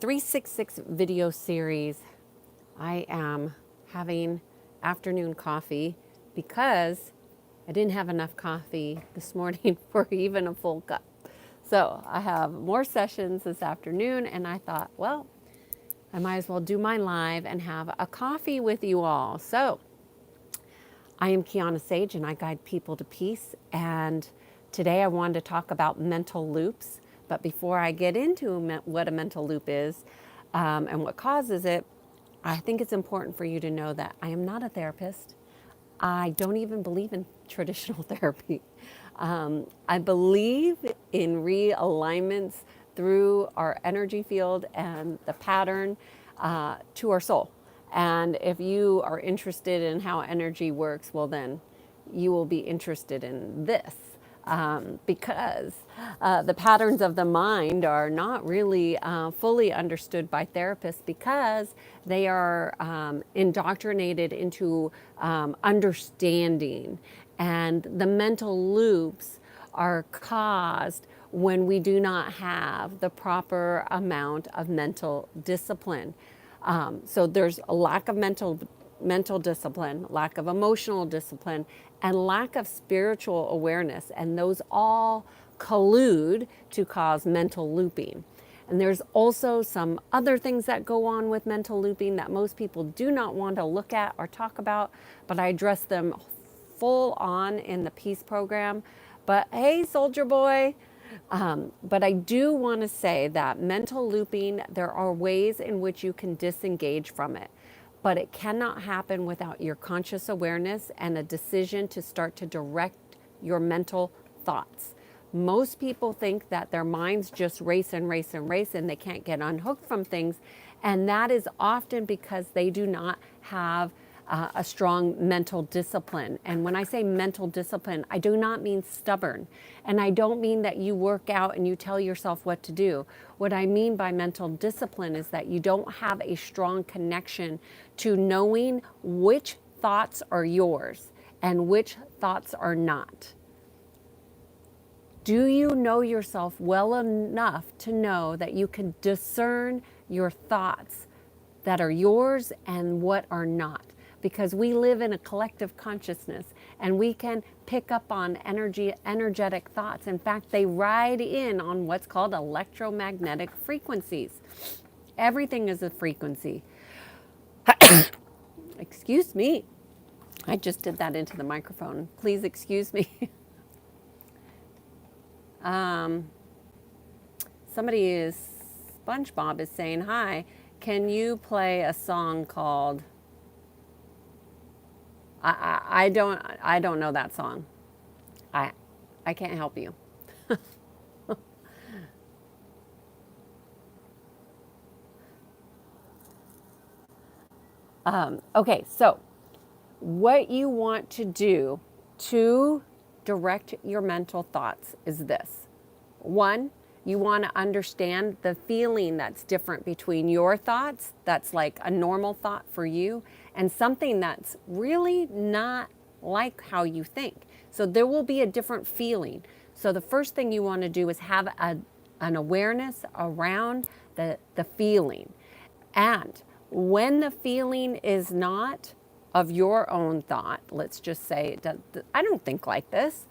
366 video series. I am having afternoon coffee because I didn't have enough coffee this morning for even a full cup. So I have more sessions this afternoon, and I thought, well, I might as well do mine live and have a coffee with you all. So I am Kiana Sage, and I guide people to peace. And today I wanted to talk about mental loops. But before I get into what a mental loop is and what causes it, I think it's important for you to know that I am not a therapist. I don't even believe in traditional therapy. I believe in realignments through our energy field and the pattern to our soul. And if you are interested in how energy works, well, then you will be interested in this. Because the patterns of the mind are not really fully understood by therapists because they are indoctrinated into understanding. And the mental loops are caused when we do not have the proper amount of mental discipline. So there's a lack of mental discipline, lack of emotional discipline, and lack of spiritual awareness. And those all collude to cause mental looping. And there's also some other things that go on with mental looping that most people do not want to look at or talk about, but I address them full on in the peace program. But hey, soldier boy. But I do want to say that mental looping, there are ways in which you can disengage from it, but it cannot happen without your conscious awareness and a decision to start to direct your mental thoughts. Most people think that their minds just race and race and race and they can't get unhooked from things. And that is often because they do not have a strong mental discipline. And when I say mental discipline, I do not mean stubborn. And I don't mean that you work out and you tell yourself what to do. What I mean by mental discipline is that you don't have a strong connection to knowing which thoughts are yours and which thoughts are not. Do you know yourself well enough to know that you can discern your thoughts that are yours and what are not? Because we live in a collective consciousness and we can pick up on energetic thoughts. In fact, they ride in on what's called electromagnetic frequencies. Everything is a frequency. Excuse me. I just did that into the microphone. Please excuse me. Somebody is, SpongeBob is saying, hi, can you play a song called, I don't know that song. I can't help you. Okay, so what you want to do to direct your mental thoughts is this. One, you want to understand the feeling that's different between your thoughts, that's like a normal thought for you, and something that's really not like how you think. So there will be a different feeling. So the first thing you want to do is have an awareness around the feeling. And when the feeling is not of your own thought, let's just say, I don't think like this.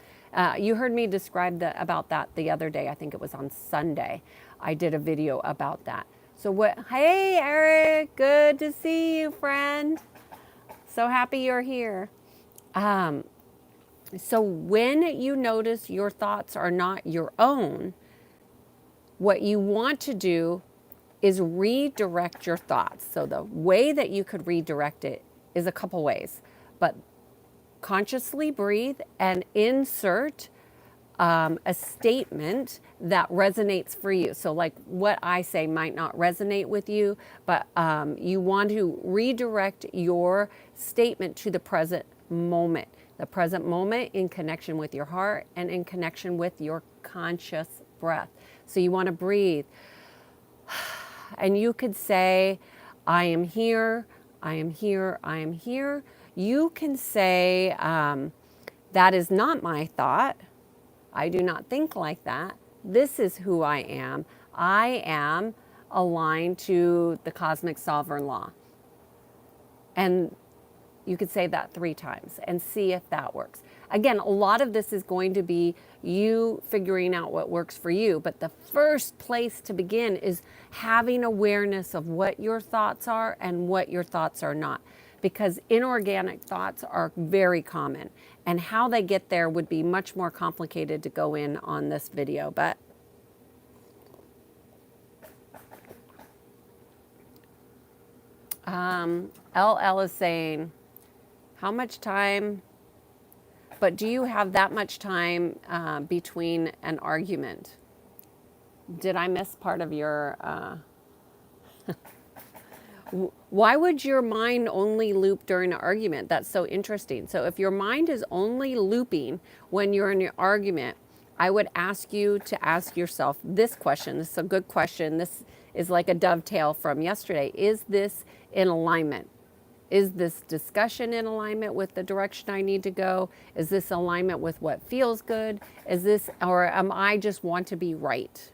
You heard me describe about that the other day. I think it was on Sunday. I did a video about that. So hey, Eric, good to see you, friend. So happy you're here. So when you notice your thoughts are not your own, what you want to do is redirect your thoughts. So the way that you could redirect it is a couple ways, but consciously breathe and insert a statement that resonates for you. So like what I say might not resonate with you, but you want to redirect your statement to the present moment in connection with your heart and in connection with your conscious breath. So you want to breathe. And you could say, I am here, I am here, I am here. You can say, that is not my thought. I do not think like that. This is who I am. I am align to the cosmic sovereign law. And you could say that 3 times and see if that works. Again, a lot of this is going to be you figuring out what works for you. But the first place to begin is having awareness of what your thoughts are and what your thoughts are not. Because inorganic thoughts are very common. And how they get there would be much more complicated to go in on this video. But LL is saying, how much time, but do you have that much time between an argument? Did I miss part of your, why would your mind only loop during an argument? That's so interesting. So if your mind is only looping when you're in your argument, I would ask you to ask yourself this question. This is a good question. This is like a dovetail from yesterday. Is this in alignment? Is this discussion in alignment with the direction I need to go? Is this alignment with what feels good? Is this, or am I just want to be right?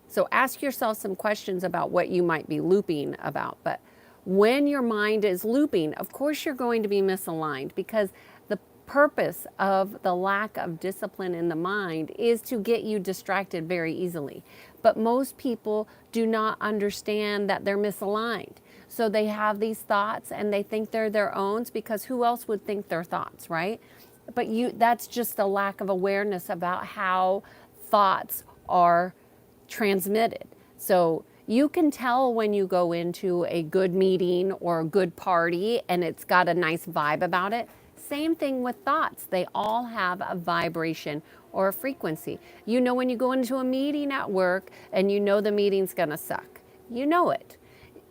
So ask yourself some questions about what you might be looping about. But when your mind is looping, of course you're going to be misaligned, because the purpose of the lack of discipline in the mind is to get you distracted very easily. But most people do not understand that they're misaligned. So they have these thoughts and they think they're their own, because who else would think their thoughts, right? But that's just a lack of awareness about how thoughts are transmitted. So you can tell when you go into a good meeting or a good party and it's got a nice vibe about it. Same thing with thoughts. They all have a vibration or a frequency. You know when you go into a meeting at work and you know the meeting's gonna suck. You know it.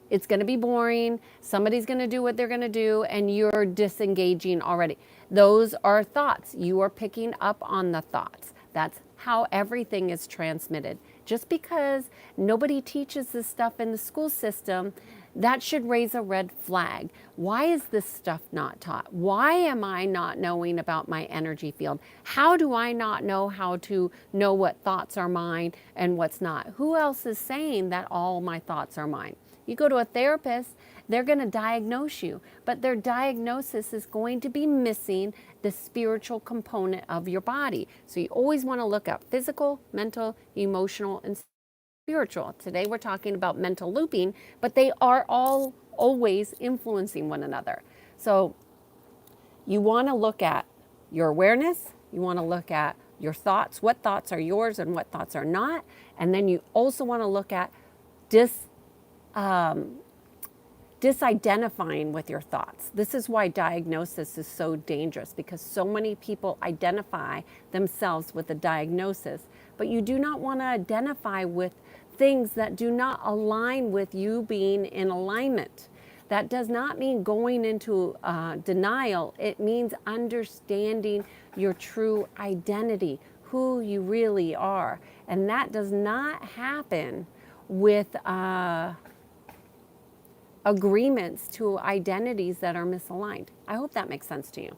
It's going to be boring. Somebody's going to do what they're going to do, and you're disengaging already. Those are thoughts. You are picking up on the thoughts. That's how everything is transmitted. Just because nobody teaches this stuff in the school system, that should raise a red flag. Why is this stuff not taught? Why am I not knowing about my energy field? How do I not know how to know what thoughts are mine and what's not? Who else is saying that all my thoughts are mine? You go to a therapist, they're going to diagnose you, but their diagnosis is going to be missing the spiritual component of your body. So you always want to look at physical, mental, emotional, and spiritual. Today we're talking about mental looping, but they are all always influencing one another. So you want to look at your awareness, you want to look at your thoughts, what thoughts are yours and what thoughts are not, and then you also want to look at disidentifying with your thoughts. This is why diagnosis is so dangerous, because so many people identify themselves with a diagnosis, but you do not want to identify with things that do not align with you being in alignment. That does not mean going into denial. It means understanding your true identity, who you really are. And that does not happen with agreements to identities that are misaligned. I hope that makes sense to you.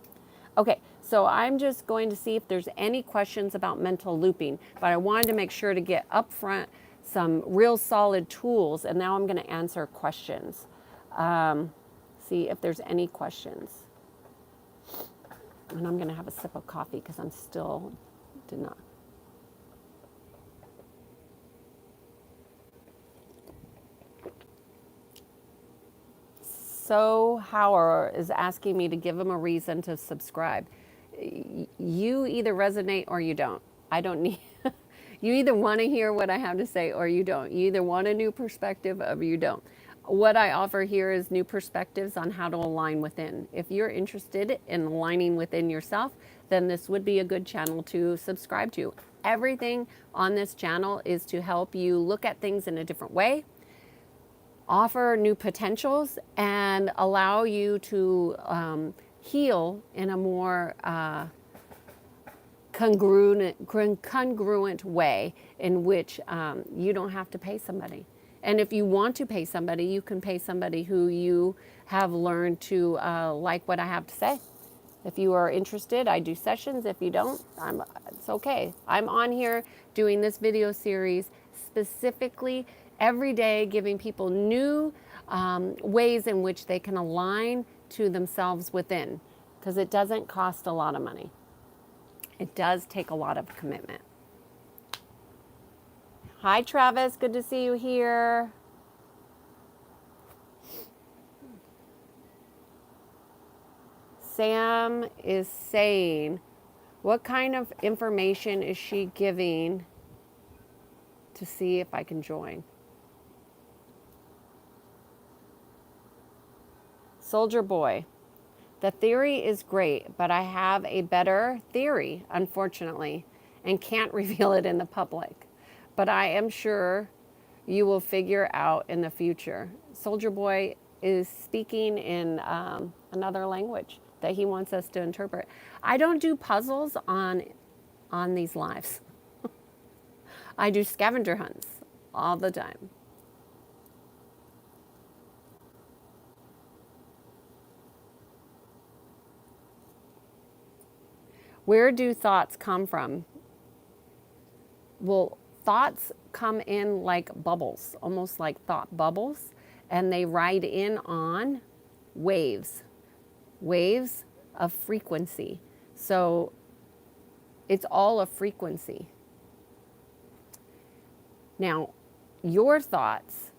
Okay, so I'm just going to see if there's any questions about mental looping, but I wanted to make sure to get upfront some real solid tools, and now I'm going to answer questions. See if there's any questions. And I'm going to have a sip of coffee because I'm still did not. So Howard is asking me to give him a reason to subscribe. You either resonate or you don't. I don't need, you either want to hear what I have to say or you don't. You either want a new perspective or you don't. What I offer here is new perspectives on how to align within. If you're interested in aligning within yourself, then this would be a good channel to subscribe to. Everything on this channel is to help you look at things in a different way, offer new potentials, and allow you to heal in a more congruent way in which you don't have to pay somebody. And if you want to pay somebody, you can pay somebody who you have learned to like what I have to say. If you are interested, I do sessions. If you don't, it's okay. I'm on here doing this video series specifically every day giving people new ways in which they can align to themselves within, because it doesn't cost a lot of money. It does take a lot of commitment. Hi, Travis. Good to see you here. Sam is saying, what kind of information is she giving to see if I can join? Soldier Boy, the theory is great, but I have a better theory, unfortunately, and can't reveal it in the public. But I am sure you will figure out in the future. Soldier Boy is speaking in another language that he wants us to interpret. I don't do puzzles on these lives. I do scavenger hunts all the time. Where do thoughts come from? Well, thoughts come in like bubbles, almost like thought bubbles, and they ride in on waves of frequency. So it's all a frequency. Now, your thoughts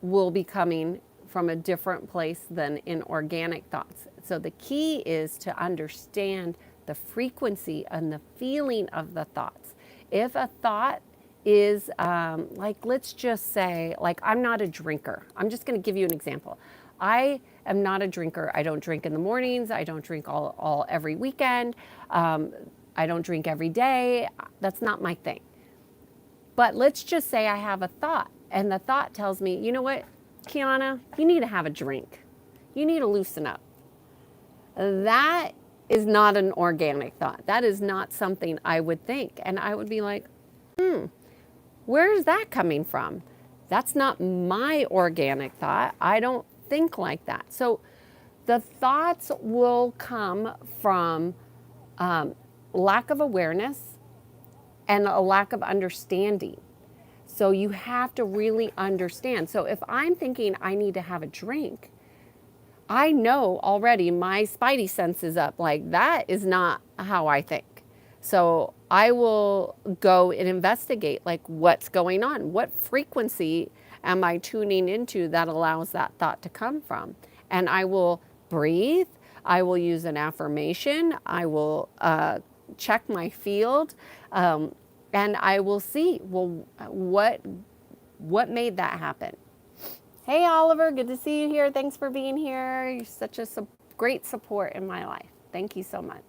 will be coming from a different place than in organic thoughts. So the key is to understand the frequency and the feeling of the thoughts. If a thought is like, let's just say, like, I'm not a drinker. I'm just going to give you an example. I am not a drinker. I don't drink in the mornings. I don't drink all every weekend. I don't drink every day. That's not my thing. But let's just say I have a thought, and the thought tells me, you know what, Kiana, you need to have a drink. You need to loosen up. That is not an organic thought. That is not something I would think. And I would be like, where is that coming from? That's not my organic thought. I don't think like that. So the thoughts will come from lack of awareness and a lack of understanding. So you have to really understand. So if I'm thinking I need to have a drink, I know already my spidey sense is up. Like, that is not how I think. So I will go and investigate, like, what's going on? What frequency am I tuning into that allows that thought to come from? And I will breathe. I will use an affirmation. I will check my field. And I will see, well, what made that happen? Hey, Oliver, good to see you here. Thanks for being here. You're such a great support in my life. Thank you so much.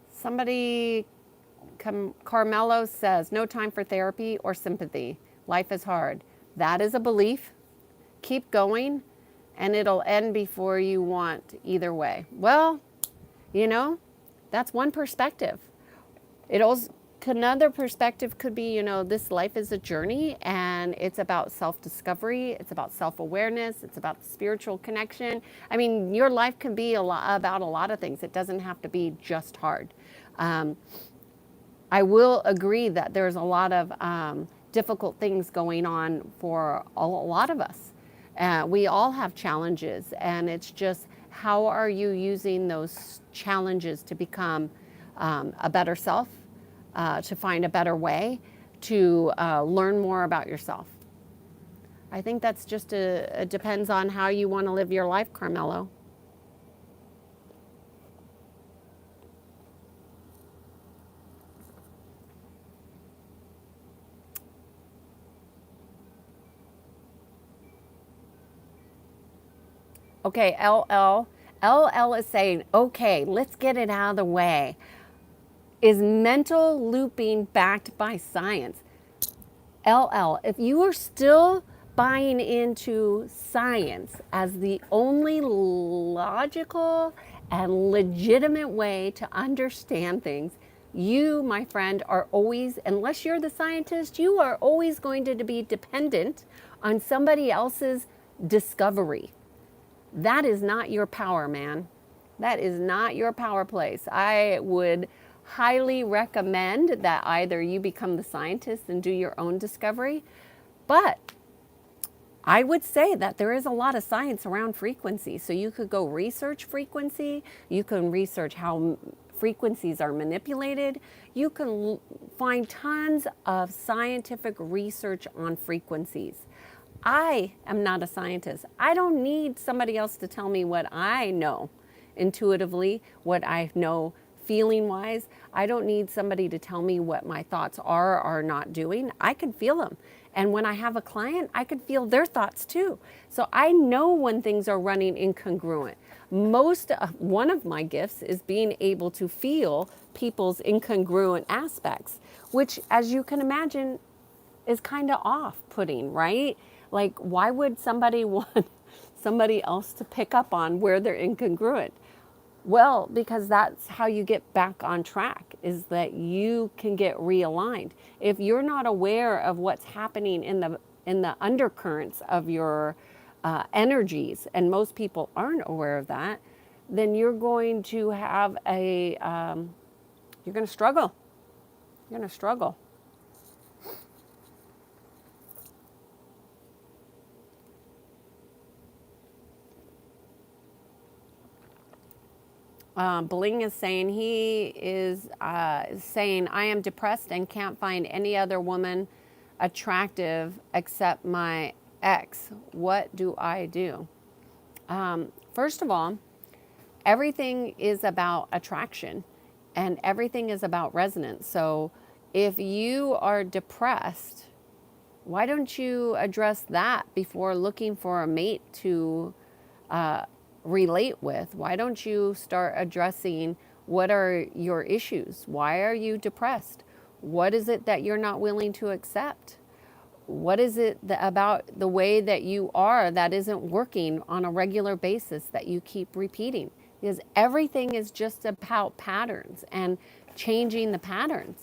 Somebody, Carmelo says, no time for therapy or sympathy. Life is hard. That is a belief. Keep going, and it'll end before you want either way. Well, you know, that's one perspective. Another perspective could be, you know, this life is a journey, and it's about self-discovery. It's about self-awareness. It's about spiritual connection. I mean, your life can be about a lot of things. It doesn't have to be just hard. I will agree that there's a lot of difficult things going on for a lot of us. We all have challenges, and it's just, how are you using those challenges to become a better self, to find a better way, to learn more about yourself? I think that's just it depends on how you want to live your life, Carmelo. Okay, LL is saying, okay, let's get it out of the way. Is mental looping backed by science? LL, if you are still buying into science as the only logical and legitimate way to understand things, you, my friend, are always, unless you're the scientist, you are always going to be dependent on somebody else's discovery. That is not your power, man. That is not your power place. I would highly recommend that either you become the scientist and do your own discovery, but I would say that there is a lot of science around frequency. So you could go research frequency, you can research how frequencies are manipulated, you can find tons of scientific research on frequencies. I am not a scientist. I don't need somebody else to tell me what I know intuitively, what I know feeling wise. I don't need somebody to tell me what my thoughts are or not doing. I can feel them. And when I have a client, I can feel their thoughts too. So I know when things are running incongruent. One of my gifts is being able to feel people's incongruent aspects, which, as you can imagine, is kind of off-putting, right? Like, why would somebody want somebody else to pick up on where they're incongruent? Well, because that's how you get back on track, is that you can get realigned. If you're not aware of what's happening in the undercurrents of your energies, and most people aren't aware of that, then you're going to have you're going to struggle. You're going to struggle. Bling is saying he is saying, I am depressed and can't find any other woman attractive except my ex. What do I do? First of all, everything is about attraction and everything is about resonance. So if you are depressed, why don't you address that before looking for a mate to relate with? Why don't you start addressing what are your issues? Why are you depressed? What is it that you're not willing to accept? What is it about the way that you are that isn't working on a regular basis that you keep repeating? Because everything is just about patterns and changing the patterns.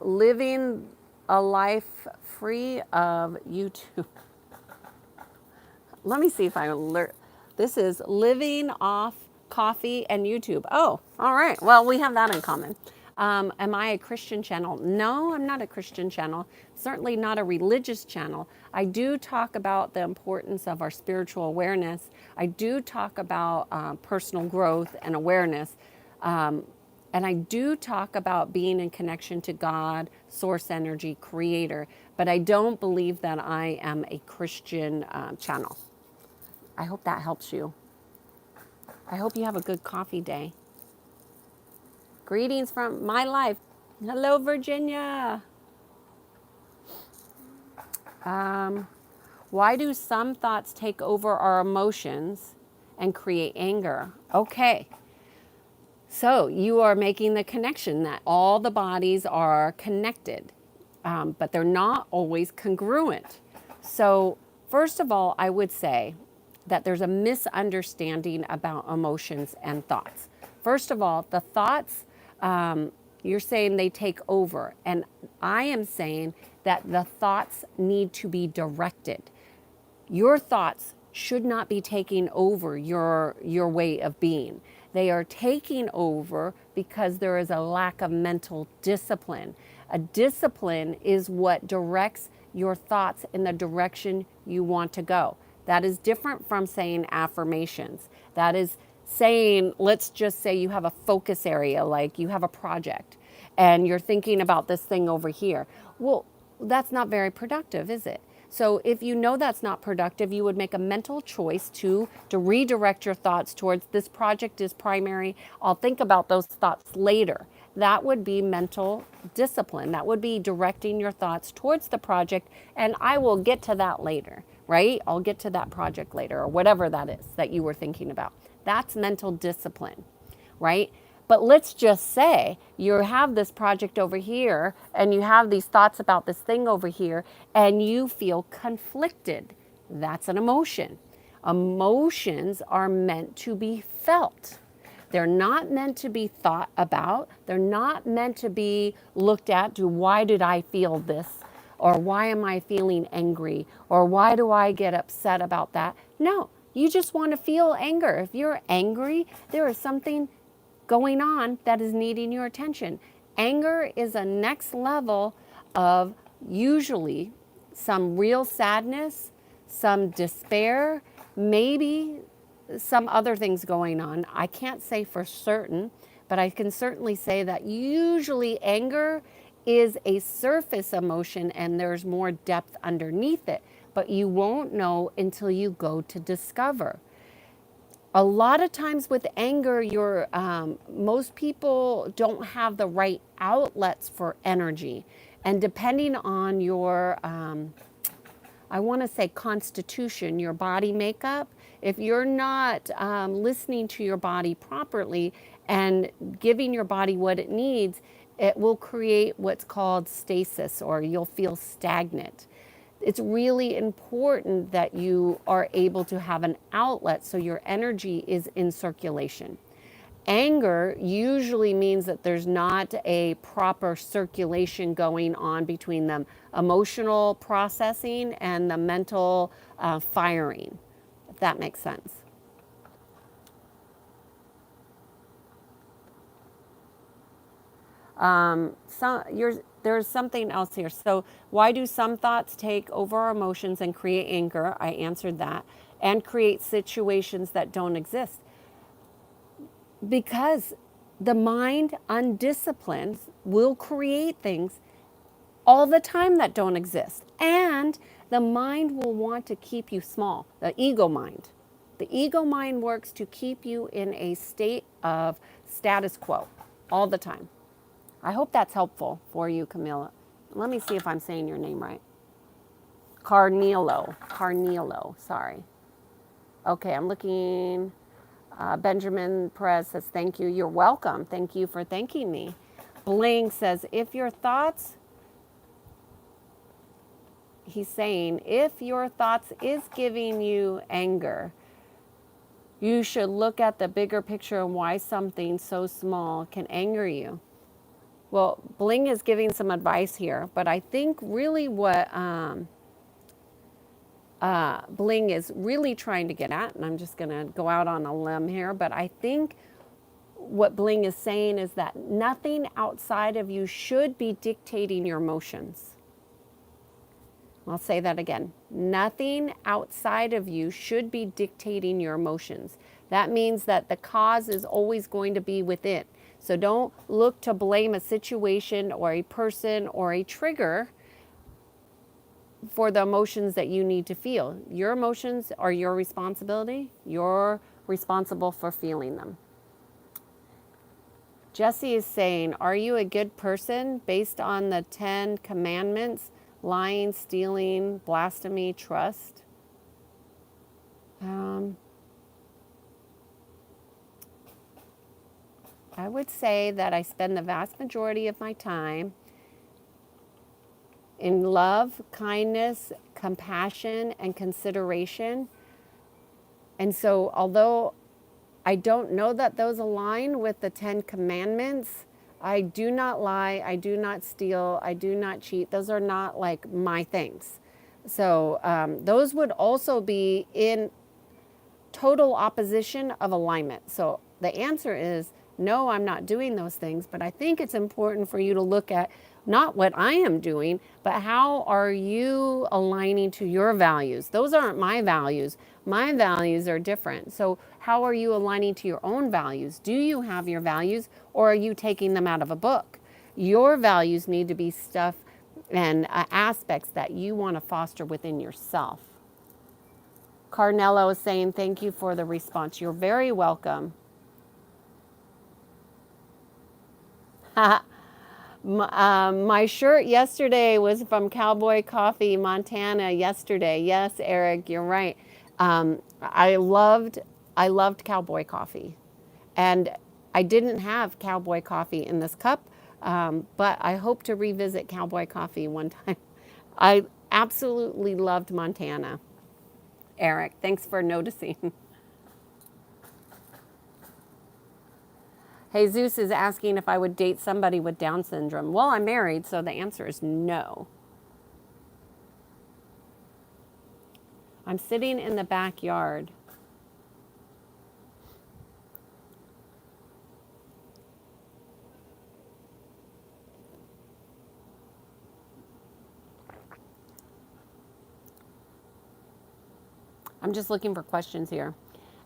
Living a life free of YouTube. Let me see if I learn. This is living off coffee and YouTube. Oh, all right. Well, we have that in common. Am I a Christian channel? No, I'm not a Christian channel. Certainly not a religious channel. I do talk about the importance of our spiritual awareness. I do talk about personal growth and awareness. And I do talk about being in connection to God, source energy, creator. But I don't believe that I am a Christian channel. I hope that helps you. I hope you have a good coffee day. Greetings from my life. Hello, Virginia. Why do some thoughts take over our emotions and create anger? Okay. So you are making the connection that all the bodies are connected, but they're not always congruent. So first of all, I would say that there's a misunderstanding about emotions and thoughts. First of all, the thoughts, you're saying they take over. And I am saying that the thoughts need to be directed. Your thoughts should not be taking over your way of being. They are taking over because there is a lack of mental discipline. A discipline is what directs your thoughts in the direction you want to go. That is different from saying affirmations. That is saying, let's just say you have a focus area, like you have a project and you're thinking about this thing over here. Well, that's not very productive, is it? So if you know that's not productive, you would make a mental choice to redirect your thoughts towards this project is primary. I'll think about those thoughts later. That would be mental discipline. That would be directing your thoughts towards the project, and I will get to that later, right? I'll get to that project later, or whatever that is that you were thinking about. That's mental discipline, right? But let's just say you have this project over here and you have these thoughts about this thing over here and you feel conflicted. That's an emotion. Emotions are meant to be felt. They're not meant to be thought about. They're not meant to be looked at to why did I feel this? Or why am I feeling angry? Or why do I get upset about that? No, you just want to feel anger. If you're angry, there is something going on that is needing your attention. Anger is a next level of usually some real sadness, some despair, maybe some other things going on. I can't say for certain, but I can certainly say that usually anger is a surface emotion and there's more depth underneath it, but you won't know until you go to discover. A lot of times with anger, most people don't have the right outlets for energy. And depending on your, I want to say constitution, your body makeup, if you're not listening to your body properly and giving your body what it needs, it will create what's called stasis, or you'll feel stagnant. It's really important that you are able to have an outlet so your energy is in circulation. Anger usually means that there's not a proper circulation going on between the emotional processing and the mental firing, if that makes sense. There's something else here. So, why do some thoughts take over our emotions and create anger? I answered that. And create situations that don't exist. Because the mind, undisciplined, will create things all the time that don't exist. And the mind will want to keep you small, the ego mind. The ego mind works to keep you in a state of status quo all the time. I hope that's helpful for you, Camilla. Let me see if I'm saying your name right. Carnilo, sorry. Okay, I'm looking. Benjamin Perez says, thank you. You're welcome. Thank you for thanking me. Bling says, he's saying, if your thoughts is giving you anger, you should look at the bigger picture and why something so small can anger you. Well, Bling is giving some advice here, but I think really what Bling is really trying to get at, and I'm just going to go out on a limb here, but I think what Bling is saying is that nothing outside of you should be dictating your emotions. I'll say that again. Nothing outside of you should be dictating your emotions. That means that the cause is always going to be within. So don't look to blame a situation or a person or a trigger for the emotions that you need to feel. Your emotions are your responsibility. You're responsible for feeling them. Jesse is saying, are you a good person based on the 10 commandments? Lying, stealing, blasphemy, trust. I would say that I spend the vast majority of my time in love, kindness, compassion, and consideration. And so, although I don't know that those align with the 10 commandments, I do not lie, I do not steal, I do not cheat. Those are not like my things. So those would also be in total opposition of alignment. So the answer is no, I'm not doing those things, but I think it's important for you to look at not what I am doing, but how are you aligning to your values? Those aren't my values. My values are different. So how are you aligning to your own values? Do you have your values, or are you taking them out of a book? Your values need to be stuff and aspects that you want to foster within yourself. Carnello is saying, thank you for the response. You're very welcome. My shirt yesterday was from Cowboy Coffee, Montana. Yesterday, yes, Eric, you're right. I loved Cowboy Coffee, and I didn't have Cowboy Coffee in this cup, but I hope to revisit Cowboy Coffee one time. I absolutely loved Montana. Eric, thanks for noticing. Jesus is asking if I would date somebody with Down syndrome. Well, I'm married, so the answer is no. I'm sitting in the backyard. I'm just looking for questions here.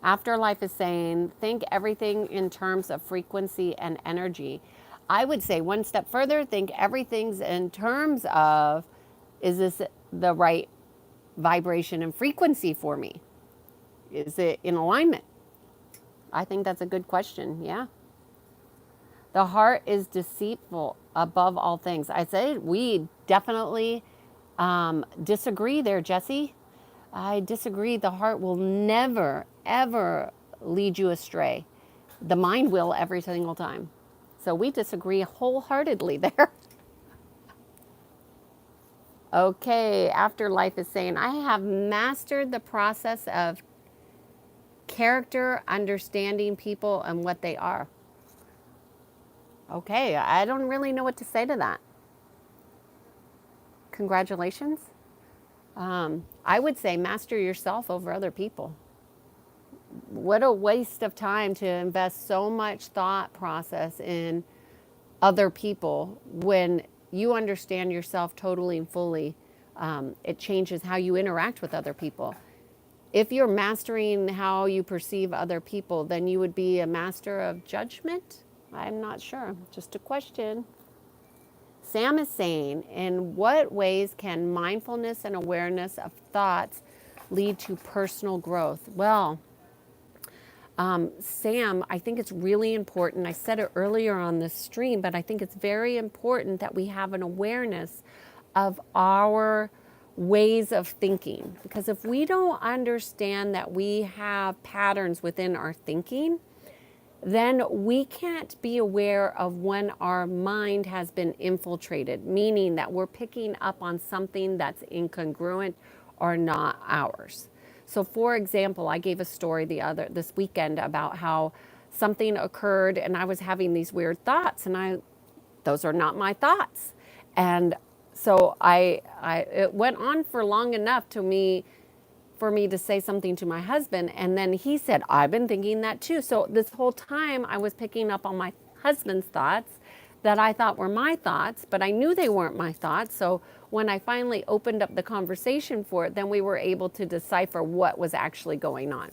Afterlife is saying, think everything in terms of frequency and energy. I would say one step further, think everything's in terms of, is this the right vibration and frequency for me? Is it in alignment? I think that's a good question. Yeah. The heart is deceitful above all things. I say we definitely disagree there, Jesse. I disagree. The heart will never, ever lead you astray. The mind will every single time. So we disagree wholeheartedly there. Okay, Afterlife is saying, I have mastered the process of character, understanding people and what they are. Okay, I don't really know what to say to that. Congratulations. I would say master yourself over other people. What a waste of time to invest so much thought process in other people when you understand yourself totally and fully. It changes how you interact with other people. If you're mastering how you perceive other people, then you would be a master of judgment. I'm not sure. Just a question. Sam is saying, in what ways can mindfulness and awareness of thoughts lead to personal growth? Well, Sam, I think it's really important. I said it earlier on this stream, but I think it's very important that we have an awareness of our ways of thinking. Because if we don't understand that we have patterns within our thinking, then we can't be aware of when our mind has been infiltrated, meaning that we're picking up on something that's incongruent or not ours. So for example, I gave a story this weekend about how something occurred and I was having these weird thoughts and those are not my thoughts. And so it went on for long enough for me to say something to my husband. And then he said, I've been thinking that too. So this whole time I was picking up on my husband's thoughts that I thought were my thoughts, but I knew they weren't my thoughts. So when I finally opened up the conversation for it, then we were able to decipher what was actually going on.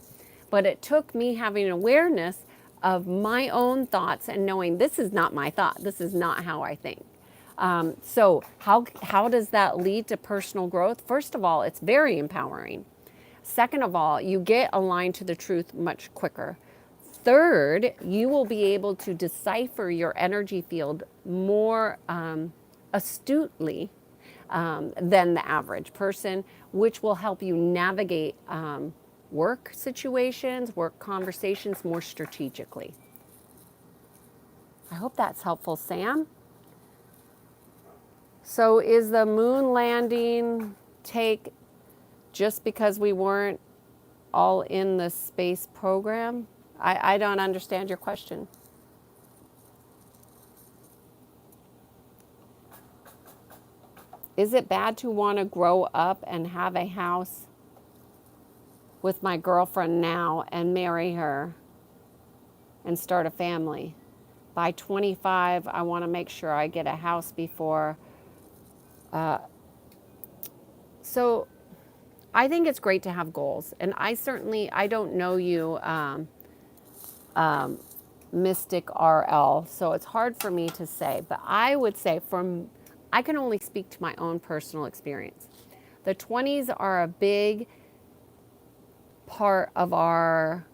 But it took me having awareness of my own thoughts and knowing this is not my thought. This is not how I think. So how does that lead to personal growth? First of all, it's very empowering. Second of all, you get aligned to the truth much quicker. Third, you will be able to decipher your energy field more astutely than the average person, which will help you navigate work situations, work conversations more strategically. I hope that's helpful, Sam. So is the moon landing take just because we weren't all in the space program? I don't understand your question. Is it bad to want to grow up and have a house with my girlfriend now and marry her and start a family? By 25, I want to make sure I get a house before. So I think it's great to have goals. And I don't know you, Mystic RL, so it's hard for me to say. But I would say I can only speak to my own personal experience. The 20s are a big part of our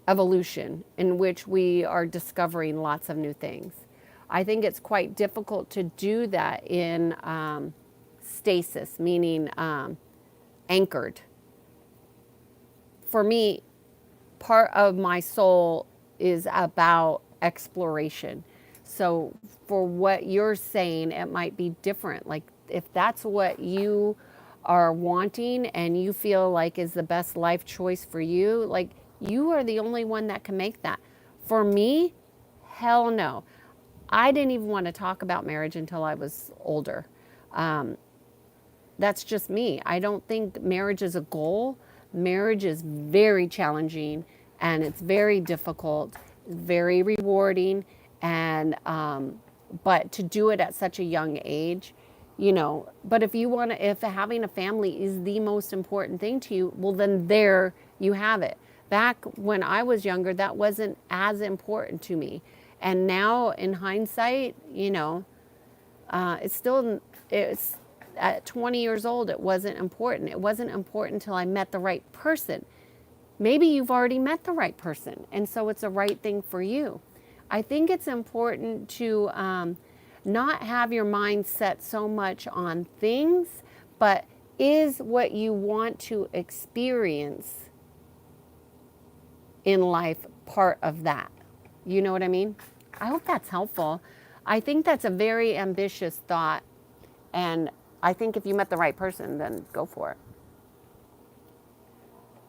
evolution in which we are discovering lots of new things. I think it's quite difficult to do that in stasis, meaning anchored. For me, part of my soul is about exploration. So for what you're saying, it might be different. Like if that's what you are wanting and you feel like is the best life choice for you, like you are the only one that can make that. For me, hell no. I didn't even want to talk about marriage until I was older. That's just me. I don't think marriage is a goal. Marriage is very challenging and it's very difficult, very rewarding, and but to do it at such a young age But if you want to, if having a family is the most important thing to you, well, then there you have it. Back when I was younger, that wasn't as important to me. And now in hindsight, it's still, it's at 20 years old, it wasn't important. It wasn't important until I met the right person. Maybe you've already met the right person, and so it's a right thing for you. I think it's important to not have your mind set so much on things, but is what you want to experience in life part of that? You know what I mean? I hope that's helpful. I think that's a very ambitious thought, and I think if you met the right person, then go for it.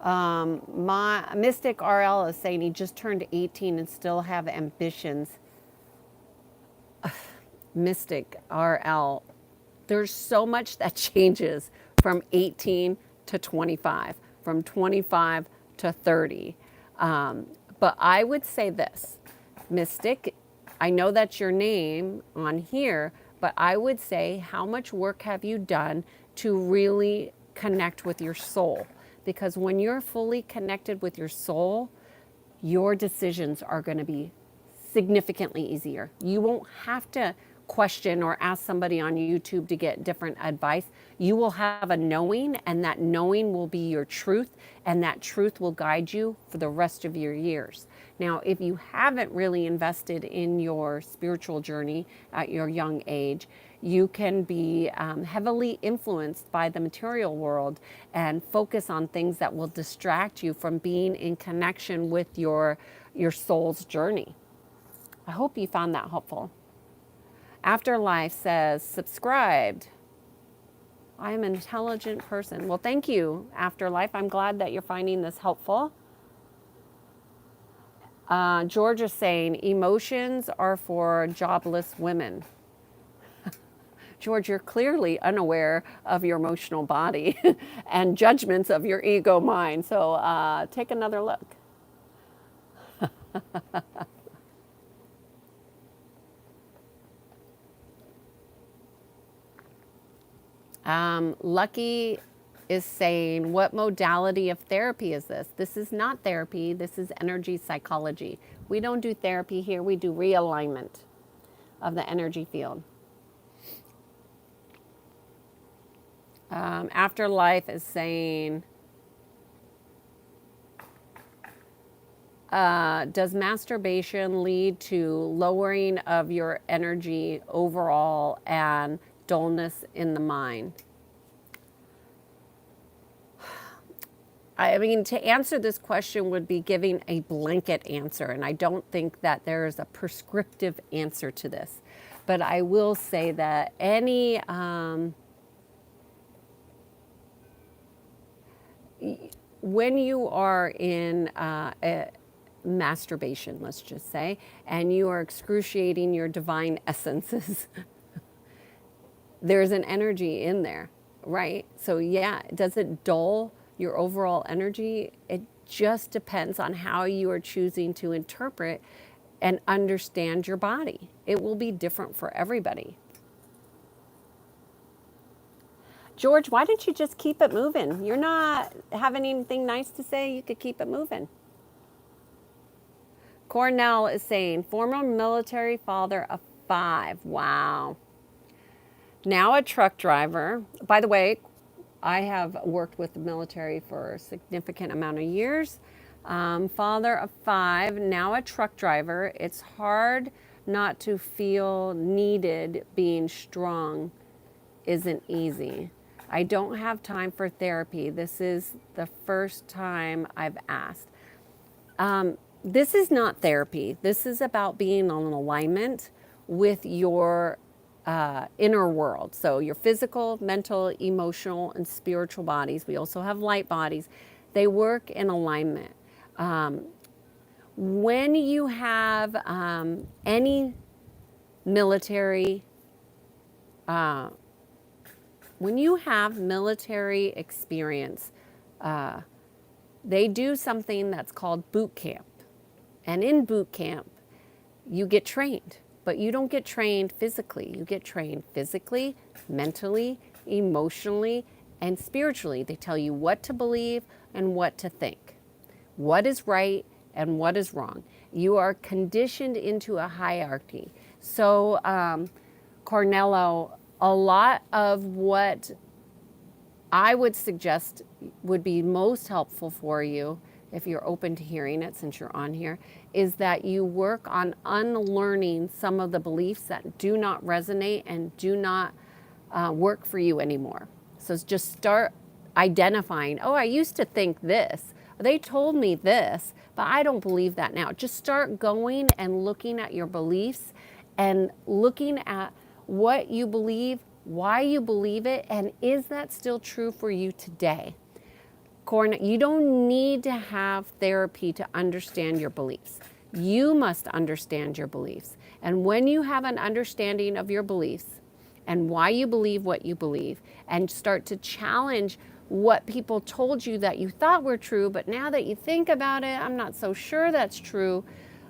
My Mystic RL is saying he just turned 18 and still have ambitions. Mystic RL, there's so much that changes from 18 to 25, from 25 to 30. But I would say this, Mystic, I know that's your name on here, but I would say, how much work have you done to really connect with your soul? Because when you're fully connected with your soul, your decisions are going to be significantly easier. You won't have to question or ask somebody on YouTube to get different advice. You will have a knowing, and that knowing will be your truth, and that truth will guide you for the rest of your years. Now, if you haven't really invested in your spiritual journey at your young age, you can be heavily influenced by the material world and focus on things that will distract you from being in connection with your soul's journey. I hope you found that helpful. Afterlife says, subscribed. I am an intelligent person. Well, thank you, Afterlife. I'm glad that you're finding this helpful. George is saying, emotions are for jobless women. George, you're clearly unaware of your emotional body and judgments of your ego mind. So take another look. Lucky is saying, what modality of therapy is this? This is not therapy. This is energy psychology. We don't do therapy here. We do realignment of the energy field. Afterlife is saying, does masturbation lead to lowering of your energy overall and dullness in the mind? I mean, to answer this question would be giving a blanket answer, and I don't think that there is a prescriptive answer to this. But I will say that any when you are in masturbation, let's just say, and you are excruciating your divine essences, there's an energy in there, right? So yeah, does it dull your overall energy? It just depends on how you are choosing to interpret and understand your body. It will be different for everybody. George, why don't you just keep it moving? You're not having anything nice to say. You could keep it moving. Cornell is saying, former military, father of 5. Wow. Now a truck driver. By the way, I have worked with the military for a significant amount of years. Father of 5, now a truck driver. It's hard not to feel needed. Being strong isn't easy. I don't have time for therapy. This is the first time I've asked. This is not therapy. This is about being in alignment with your inner world. So your physical, mental, emotional, and spiritual bodies. We also have light bodies. They work in alignment. When you have any military experience, they do something that's called boot camp. And in boot camp, you get trained. but you don't get trained physically. You get trained physically, mentally, emotionally, and spiritually. They tell you what to believe and what to think, what is right and what is wrong. You are conditioned into a hierarchy. So, Cornello, a lot of what I would suggest would be most helpful for you, if you're open to hearing it since you're on here, is that you work on unlearning some of the beliefs that do not resonate and do not work for you anymore. So just start identifying, oh, I used to think this. They told me this, but I don't believe that now. Just start going and looking at your beliefs and looking at what you believe, why you believe it, and is that still true for you today? You don't need to have therapy to understand your beliefs. You must understand your beliefs. And when you have an understanding of your beliefs and why you believe what you believe, and start to challenge what people told you that you thought were true, but now that you think about it, I'm not so sure that's true.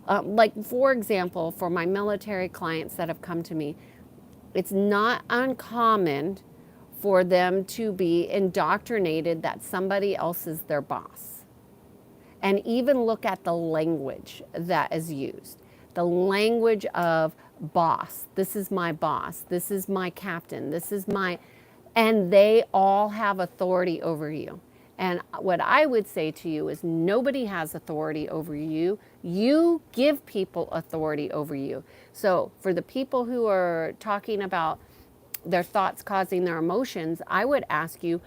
Like, for example, for my military clients that have come to me, it's not uncommon for them to be indoctrinated that somebody else is their boss. And even look at the language that is used. The language of boss. This is my boss. This is my captain. This is my, and they all have authority over you. And what I would say to you is nobody has authority over you. You give people authority over you. So for the people who are talking about their thoughts causing their emotions, I would ask you,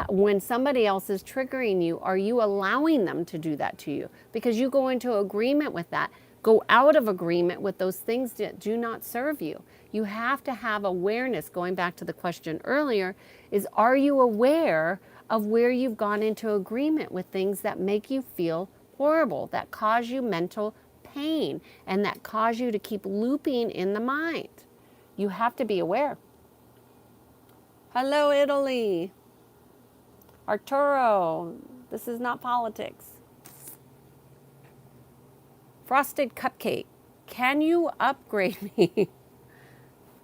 when somebody else is triggering you, are you allowing them to do that to you? Because you go into agreement with that. Go out of agreement with those things that do not serve you. You have to have awareness. Going back to the question earlier, is are you aware of where you've gone into agreement with things that make you feel horrible, that cause you mental pain, and that cause you to keep looping in the mind? You have to be aware. Hello, Italy. Arturo, this is not politics. Frosted Cupcake, can you upgrade me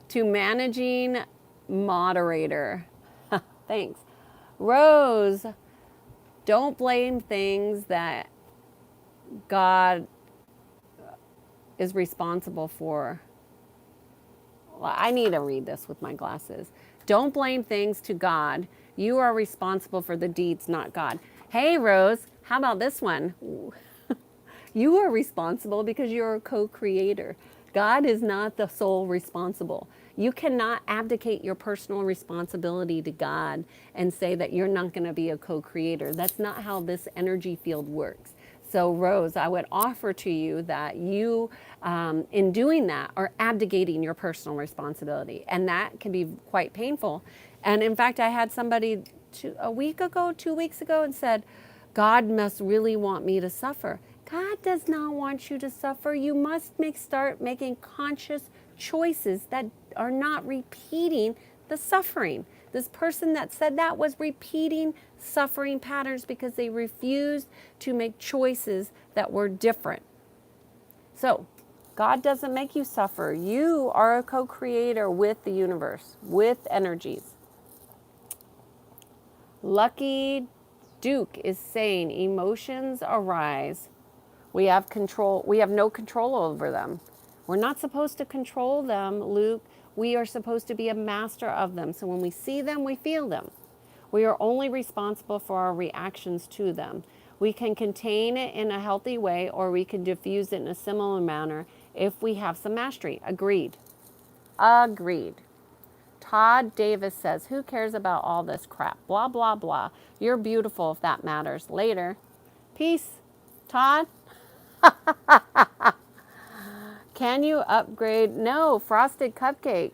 to managing moderator? Thanks. Rose, don't blame things that God is responsible for. Well, I need to read this with my glasses. Don't blame things to God. You are responsible for the deeds, not God. Hey, Rose, how about this one? You are responsible because you're a co-creator. God is not the sole responsible. You cannot abdicate your personal responsibility to God and say that you're not going to be a co-creator. That's not how this energy field works. So, Rose, I would offer to you that you, in doing that, are abdicating your personal responsibility. And that can be quite painful. And in fact, I had somebody a week ago, 2 weeks ago, and said, God must really want me to suffer. God does not want you to suffer. You must start making conscious choices that are not repeating the suffering. This person that said that was repeating suffering patterns because they refused to make choices that were different. So, God doesn't make you suffer. You are a co-creator with the universe, with energies. Lucky Duke is saying emotions arise. We have control. We have no control over them. We're not supposed to control them, Luke. We are supposed to be a master of them. So when we see them, we feel them. We are only responsible for our reactions to them. We can contain it in a healthy way, or we can diffuse it in a similar manner if we have some mastery. Agreed. Agreed. Todd Davis says, who cares about all this crap? Blah, blah, blah. You're beautiful if that matters. Later. Peace. Todd? Can you upgrade? No, Frosted Cupcake.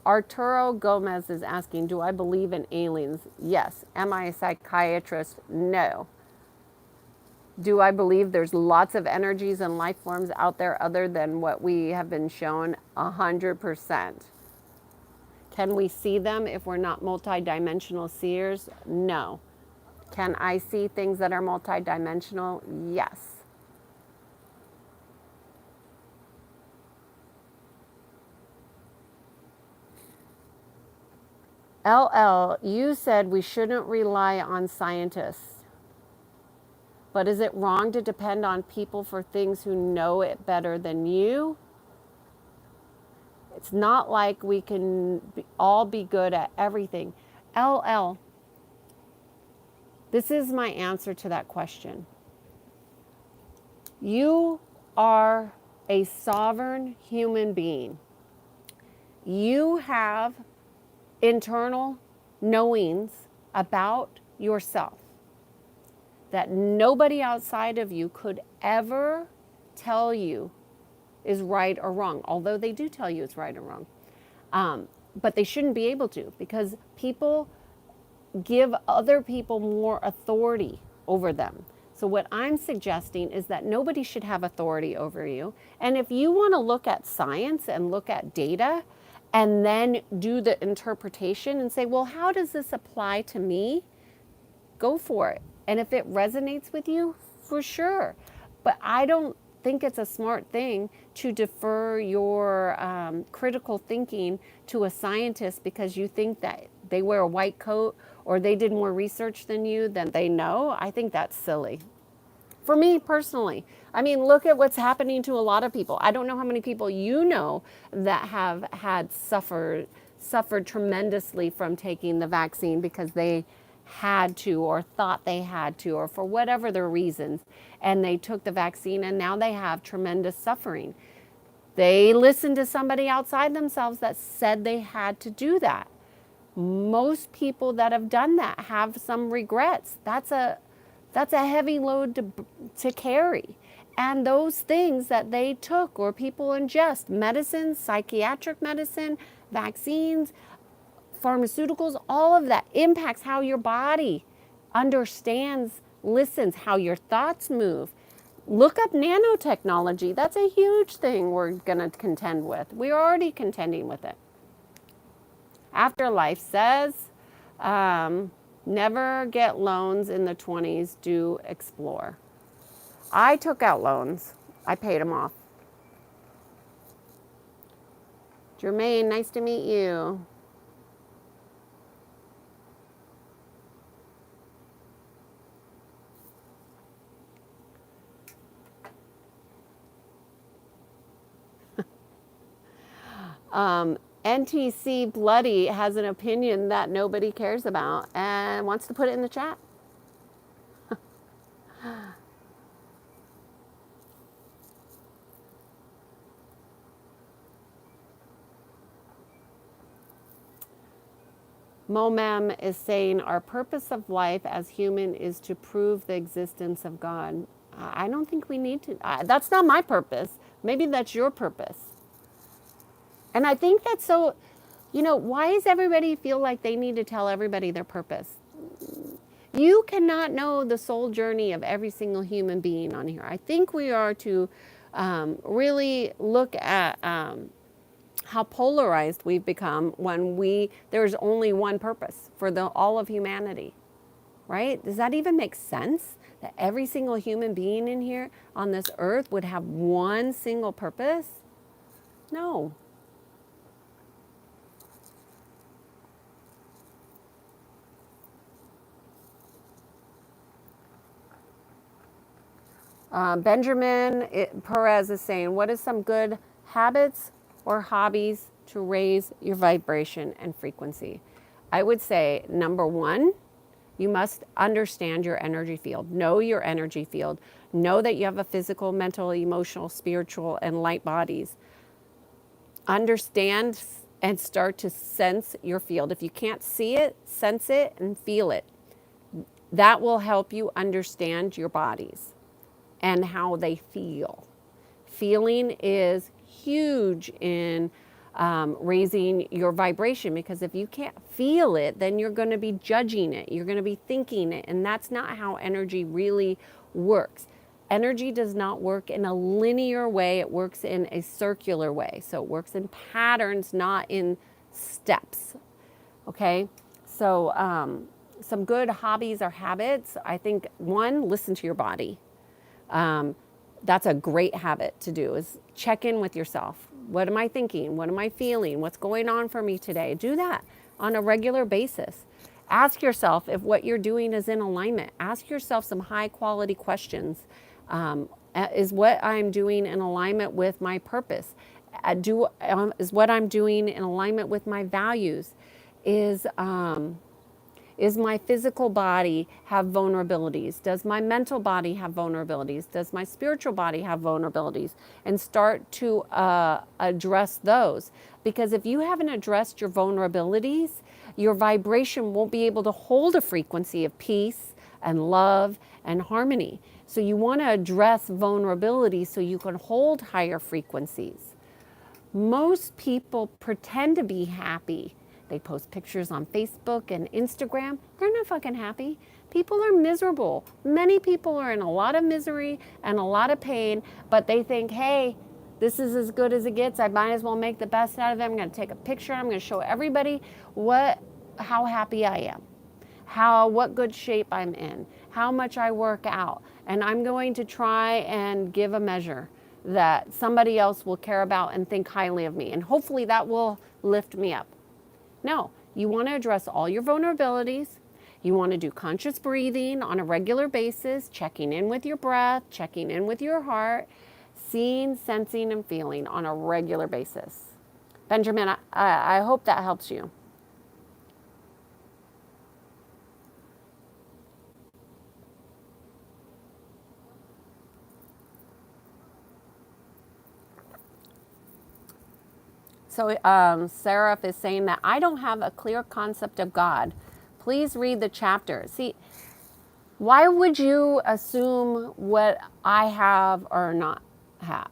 Arturo Gomez is asking, do I believe in aliens? Yes. Am I a psychiatrist? No. Do I believe there's lots of energies and life forms out there other than what we have been shown? 100%. Can we see them if we're not multidimensional seers? No. Can I see things that are multidimensional? Yes. LL, you said we shouldn't rely on scientists, but is it wrong to depend on people for things who know it better than you? It's not like we can all be good at everything. LL, this is my answer to that question. You are a sovereign human being. You have internal knowings about yourself that nobody outside of you could ever tell you is right or wrong, although they do tell you it's right or wrong. But they shouldn't be able to, because people give other people more authority over them. So what I'm suggesting is that nobody should have authority over you. And if you want to look at science and look at data and then do the interpretation and say, well, how does this apply to me? Go for it. And if it resonates with you, for sure. But I don't think it's a smart thing to defer your critical thinking to a scientist because you think that they wear a white coat or they did more research than you, than they know. I think that's silly. For me personally, I mean, look at what's happening to a lot of people. I don't know how many people you know that have had suffered tremendously from taking the vaccine because they had to or thought they had to or for whatever their reasons, and they took the vaccine and now they have tremendous suffering. They listened to somebody outside themselves that said they had to do that. Most people that have done that have some regrets. That's a heavy load to carry. And those things that they took or people ingest, medicines, psychiatric medicine, vaccines, pharmaceuticals, all of that impacts how your body understands, listens, how your thoughts move. Look up nanotechnology. That's a huge thing we're going to contend with. We're already contending with it. Afterlife says, never get loans in the 20s, do explore. I took out loans. I paid them off. Jermaine, nice to meet you. NTC Bloody has an opinion that nobody cares about and wants to put it in the chat. Momem is saying our purpose of life as human is to prove the existence of God. I don't think we need to. That's not my purpose. Maybe that's your purpose. And I think that's so, why does everybody feel like they need to tell everybody their purpose? You cannot know the soul journey of every single human being on here. I think we are to really look at how polarized we've become when there's only one purpose for all of humanity, right? Does that even make sense? That every single human being in here on this earth would have one single purpose? No. Benjamin Perez is saying, what is some good habits or hobbies to raise your vibration and frequency? I would say, number one, you must understand your energy field. Know your energy field. Know that you have a physical, mental, emotional, spiritual, and light bodies. Understand and start to sense your field. If you can't see it, sense it and feel it. That will help you understand your bodies and how they feel. Feeling is huge in raising your vibration, because if you can't feel it, then you're going to be judging it. You're going to be thinking it. And that's not how energy really works. Energy does not work in a linear way. It works in a circular way. So it works in patterns, not in steps. Okay? So some good hobbies or habits, I think one, listen to your body. That's a great habit to do, is check in with yourself. What am I thinking? What am I feeling? What's going on for me today? Do that on a regular basis. Ask yourself if what you're doing is in alignment. Ask yourself some high quality questions. Is what I'm doing in alignment with my purpose? Is what I'm doing in alignment with my values? Is my physical body have vulnerabilities? Does my mental body have vulnerabilities? Does my spiritual body have vulnerabilities? And start to address those. Because if you haven't addressed your vulnerabilities, your vibration won't be able to hold a frequency of peace and love and harmony. So you want to address vulnerability so you can hold higher frequencies. Most people pretend to be happy. They post pictures on Facebook and Instagram. They're not fucking happy. People are miserable. Many people are in a lot of misery and a lot of pain, but they think, hey, this is as good as it gets. I might as well make the best out of it. I'm going to take a picture. I'm going to show everybody how happy I am, what good shape I'm in, how much I work out. And I'm going to try and give a measure that somebody else will care about and think highly of me. And hopefully that will lift me up. No, you want to address all your vulnerabilities. You want to do conscious breathing on a regular basis, checking in with your breath, checking in with your heart, seeing, sensing, and feeling on a regular basis. Benjamin, I hope that helps you. So Seraph is saying that I don't have a clear concept of God. Please read the chapter. See, why would you assume what I have or not have?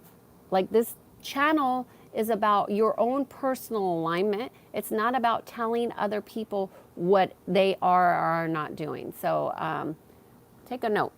Like, this channel is about your own personal alignment. It's not about telling other people what they are or are not doing. So take a note.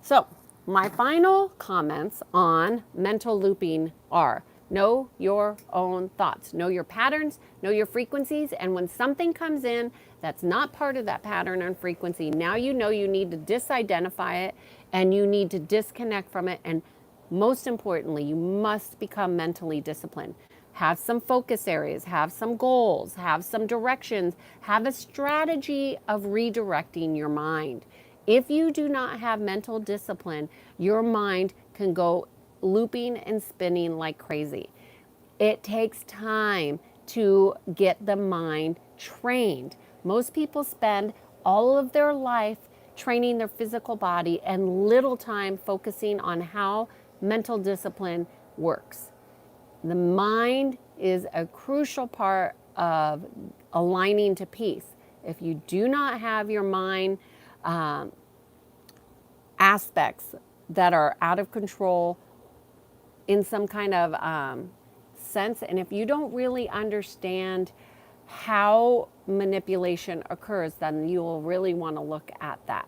So my final comments on mental looping are: know your own thoughts, know your patterns, know your frequencies, and when something comes in that's not part of that pattern and frequency, now you know you need to disidentify it and you need to disconnect from it. And most importantly, you must become mentally disciplined. Have some focus areas, have some goals, have some directions, have a strategy of redirecting your mind. If you do not have mental discipline, your mind can go looping and spinning like crazy. It takes time to get the mind trained. Most people spend all of their life training their physical body and little time focusing on how mental discipline works. The mind is a crucial part of aligning to peace. If you do not have your mind aspects that are out of control in some kind of sense, and if you don't really understand how manipulation occurs, then you will really want to look at that.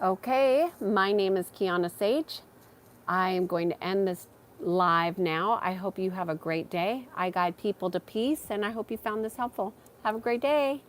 Okay, my name is Kiana Sage. I am going to end this live now. I hope you have a great day. I guide people to peace, and I hope you found this helpful. Have a great day.